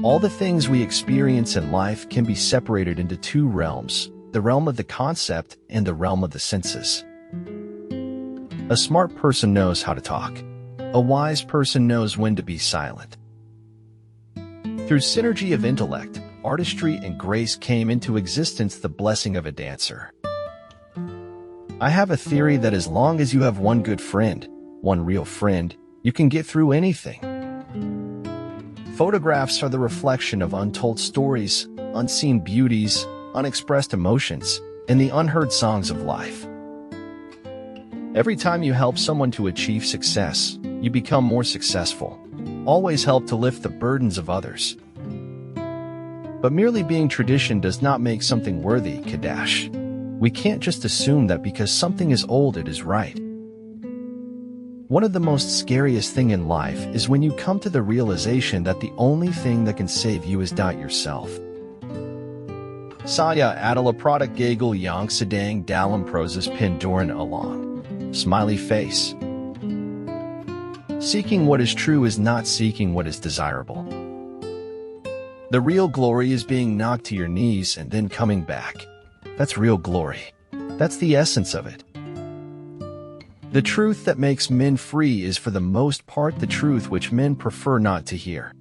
All the things we experience in life can be separated into two realms, the realm of the concept and the realm of the senses. A smart person knows how to talk. A wise person knows when to be silent. Through synergy of intellect, artistry, and grace came into existence the blessing of a dancer. I have a theory that as long as you have one good friend, one real friend, you can get through anything. Photographs are the reflection of untold stories, unseen beauties, unexpressed emotions, and the unheard songs of life. Every time you help someone to achieve success, you become more successful. Always help to lift the burdens of others. But merely being tradition does not make something worthy, Kadash. We can't just assume that because something is old it is right. One of the most scariest things in life is when you come to the realization that the only thing that can save you is yourself. Saya adala product gagel yang sedang dalam proses pinduran along. Smiley face. Seeking what is true is not seeking what is desirable. The real glory is being knocked to your knees and then coming back. That's real glory. That's the essence of it. The truth that makes men free is for the most part the truth which men prefer not to hear.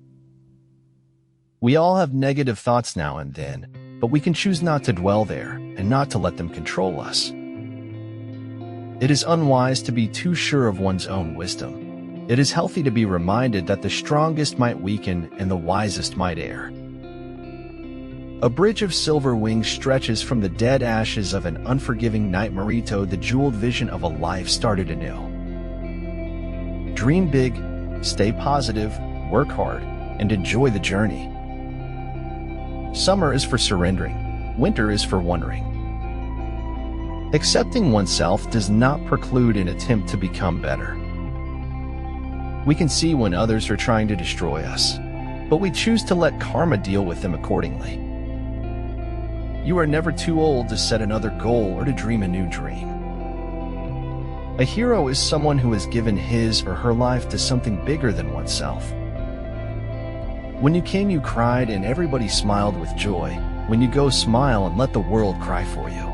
We all have negative thoughts now and then, but we can choose not to dwell there and not to let them control us. It is unwise to be too sure of one's own wisdom. It is healthy to be reminded that the strongest might weaken and the wisest might err. A bridge of silver wings stretches from the dead ashes of an unforgiving night. Marito, the jeweled vision of a life started anew. Dream big, stay positive, work hard, and enjoy the journey. Summer is for surrendering. Winter is for wondering. Accepting oneself does not preclude an attempt to become better. We can see when others are trying to destroy us, but we choose to let karma deal with them accordingly. You are never too old to set another goal or to dream a new dream. A hero is someone who has given his or her life to something bigger than oneself. When you came, you cried and everybody smiled with joy. When you go, smile and let the world cry for you.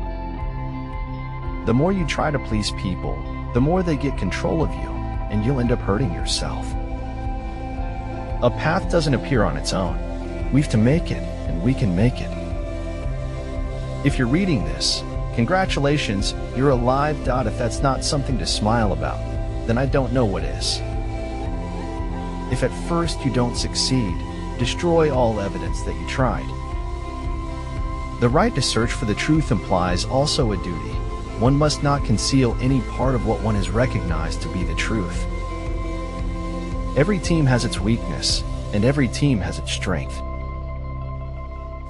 The more you try to please people, the more they get control of you, and you'll end up hurting yourself. A path doesn't appear on its own. We have to make it, and we can make it. If you're reading this, congratulations, you're alive. If that's not something to smile about, then I don't know what is. If at first you don't succeed, destroy all evidence that you tried. The right to search for the truth implies also a duty. One must not conceal any part of what one has recognized to be the truth. Every team has its weakness, and every team has its strength.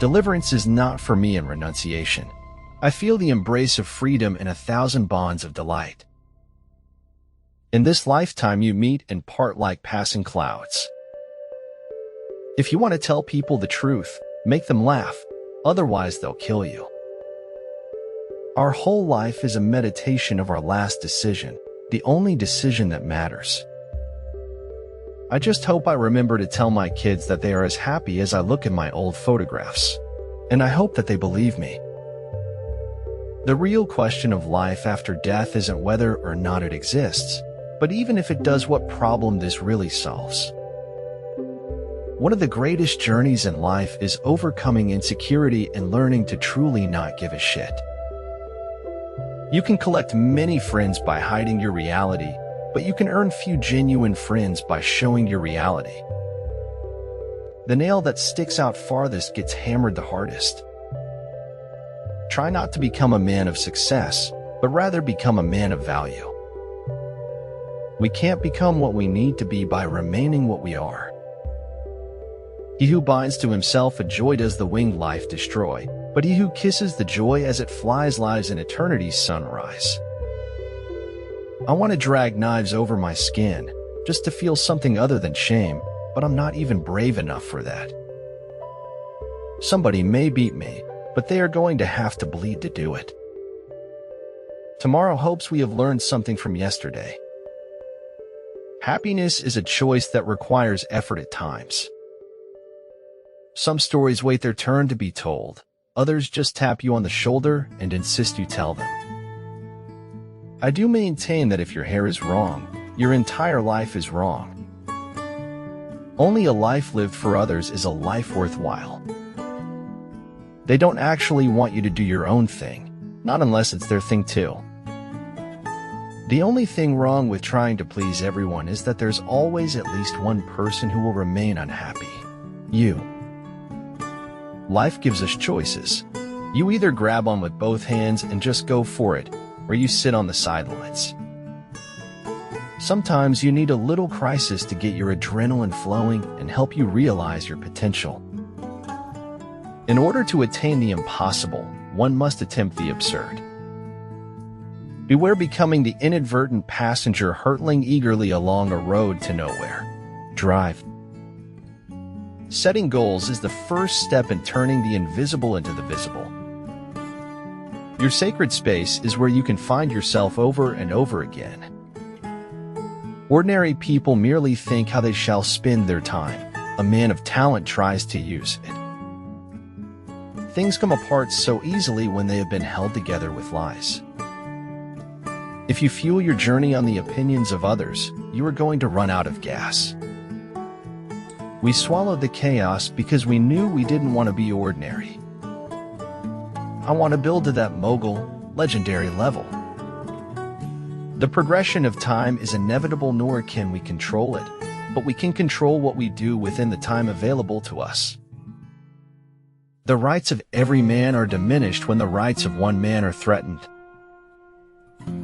Deliverance is not for me in renunciation. I feel the embrace of freedom in 1,000 bonds of delight. In this lifetime you meet and part like passing clouds. If you want to tell people the truth, make them laugh, otherwise they'll kill you. Our whole life is a meditation of our last decision, the only decision that matters. I just hope I remember to tell my kids that they are as happy as I look at my old photographs. And I hope that they believe me. The real question of life after death isn't whether or not it exists, but even if it does, what problem this really solves. One of the greatest journeys in life is overcoming insecurity and learning to truly not give a shit. You can collect many friends by hiding your reality, but you can earn few genuine friends by showing your reality. The nail that sticks out farthest gets hammered the hardest. Try not to become a man of success, but rather become a man of value. We can't become what we need to be by remaining what we are. He who binds to himself a joy does the winged life destroy, but he who kisses the joy as it flies lives in eternity's sunrise. I want to drag knives over my skin, just to feel something other than shame, but I'm not even brave enough for that. Somebody may beat me, but they are going to have to bleed to do it. Tomorrow hopes we have learned something from yesterday. Happiness is a choice that requires effort at times. Some stories wait their turn to be told. Others just tap you on the shoulder and insist you tell them. I do maintain that if your hair is wrong, your entire life is wrong. Only a life lived for others is a life worthwhile. They don't actually want you to do your own thing, not unless it's their thing too. The only thing wrong with trying to please everyone is that there's always at least one person who will remain unhappy. You. Life gives us choices. You either grab on with both hands and just go for it, or you sit on the sidelines. Sometimes you need a little crisis to get your adrenaline flowing and help you realize your potential. In order to attain the impossible, one must attempt the absurd. Beware becoming the inadvertent passenger hurtling eagerly along a road to nowhere. Drive. Setting goals is the first step in turning the invisible into the visible. Your sacred space is where you can find yourself over and over again. Ordinary people merely think how they shall spend their time. A man of talent tries to use it. Things come apart so easily when they have been held together with lies. If you fuel your journey on the opinions of others, you are going to run out of gas. We swallowed the chaos because we knew we didn't want to be ordinary. I want to build to that mogul, legendary level. The progression of time is inevitable, nor can we control it, but we can control what we do within the time available to us. The rights of every man are diminished when the rights of one man are threatened.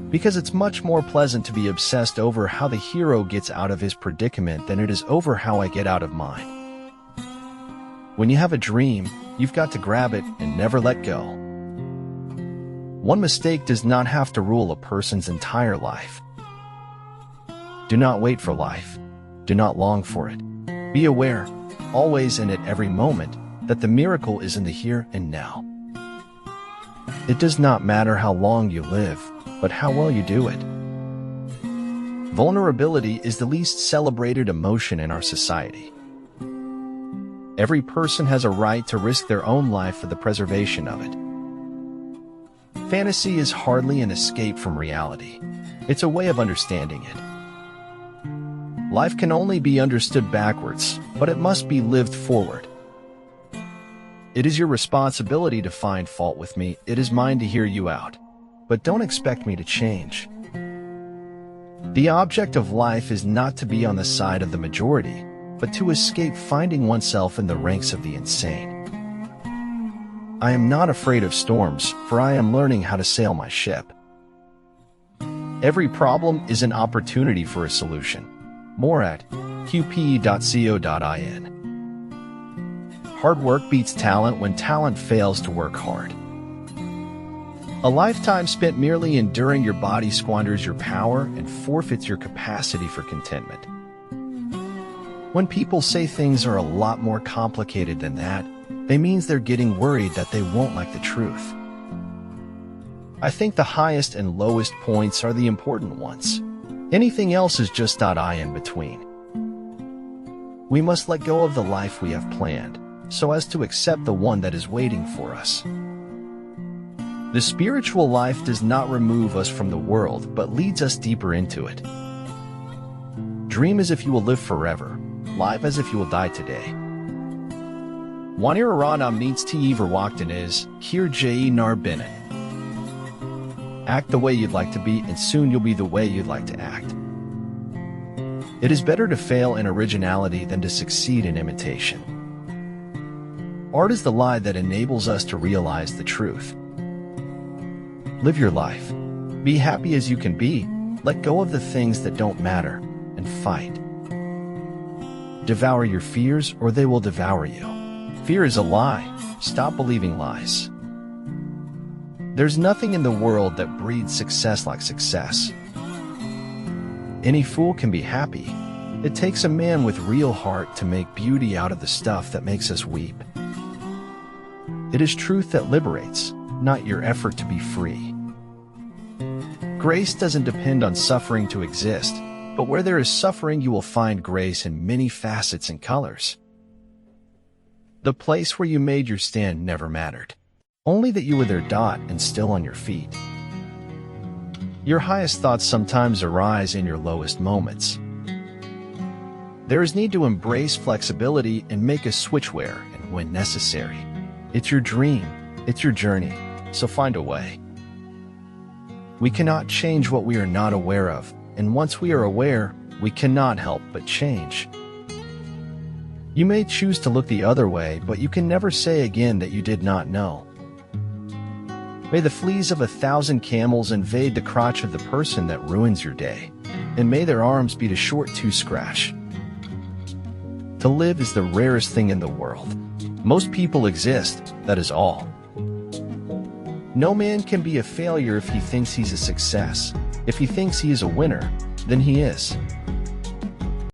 Because it's much more pleasant to be obsessed over how the hero gets out of his predicament than it is over how I get out of mine. When you have a dream, you've got to grab it and never let go. One mistake does not have to rule a person's entire life. Do not wait for life. Do not long for it. Be aware, always and at every moment, that the miracle is in the here and now. It does not matter how long you live, but how well you do it. Vulnerability is the least celebrated emotion in our society. Every person has a right to risk their own life for the preservation of it. Fantasy is hardly an escape from reality. It's a way of understanding it. Life can only be understood backwards, but it must be lived forward. It is your responsibility to find fault with me. It is mine to hear you out. But don't expect me to change. The object of life is not to be on the side of the majority, but to escape finding oneself in the ranks of the insane. I am not afraid of storms, for I am learning how to sail my ship. Every problem is an opportunity for a solution. More at qpe.co.in. Hard work beats talent when talent fails to work hard. A lifetime spent merely enduring your body squanders your power and forfeits your capacity for contentment. When people say things are a lot more complicated than that, they means they're getting worried that they won't like the truth. I think the highest and lowest points are the important ones. Anything else is just .I in between. We must let go of the life we have planned, so as to accept the one that is waiting for us. The spiritual life does not remove us from the world, but leads us deeper into it. Dream as if you will live forever. Live as if you will die today. Wanneer Arana meets T. Verwachten is, Hier J. Narbinen. Act the way you'd like to be, and soon you'll be the way you'd like to act. It is better to fail in originality than to succeed in imitation. Art is the lie that enables us to realize the truth. Live your life. Be happy as you can be, let go of the things that don't matter, and fight. Devour your fears or they will devour you. Fear is a lie. Stop believing lies. There's nothing in the world that breeds success like success. Any fool can be happy. It takes a man with real heart to make beauty out of the stuff that makes us weep. It is truth that liberates, not your effort to be free. Grace doesn't depend on suffering to exist, but where there is suffering you will find grace in many facets and colors. The place where you made your stand never mattered. Only that you were there. And still on your feet. Your highest thoughts sometimes arise in your lowest moments. There is need to embrace flexibility and make a switch where and when necessary. It's your dream, it's your journey, so find a way. We cannot change what we are not aware of, and once we are aware, we cannot help but change. You may choose to look the other way, but you can never say again that you did not know. May the fleas of 1,000 camels invade the crotch of the person that ruins your day, and may their arms beat a short to scratch. To live is the rarest thing in the world. Most people exist, that is all. No man can be a failure if he thinks he's a success. If he thinks he is a winner, then he is.